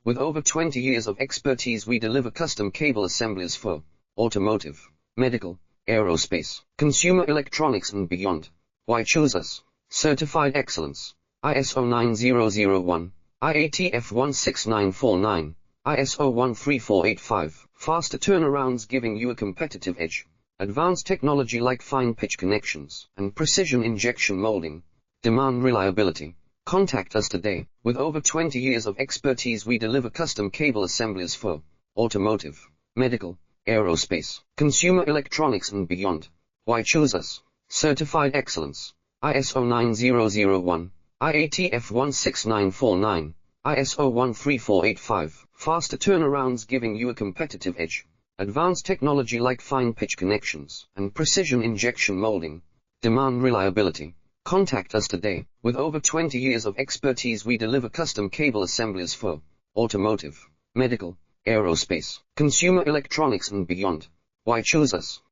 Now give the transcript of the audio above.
With over 20 years of expertise, we deliver custom cable assemblies for automotive, medical, aerospace, consumer electronics and beyond. Why choose us? Certified excellence. ISO 9001, IATF 16949, ISO 13485. Faster turnarounds giving you a competitive edge. Advanced technology like fine pitch connections and precision injection molding. Demand reliability. Contact us today. With over 20 years of expertise, we deliver custom cable assemblies for automotive, medical, aerospace, consumer electronics and beyond. Why choose us? Certified excellence. ISO 9001, IATF 16949, ISO 13485. Faster turnarounds giving you a competitive edge. Advanced technology like fine pitch connections and precision injection molding. Demand reliability. Contact us today. With over 20 years of expertise, we deliver custom cable assemblies for automotive, medical, aerospace, consumer electronics and beyond. Why choose us?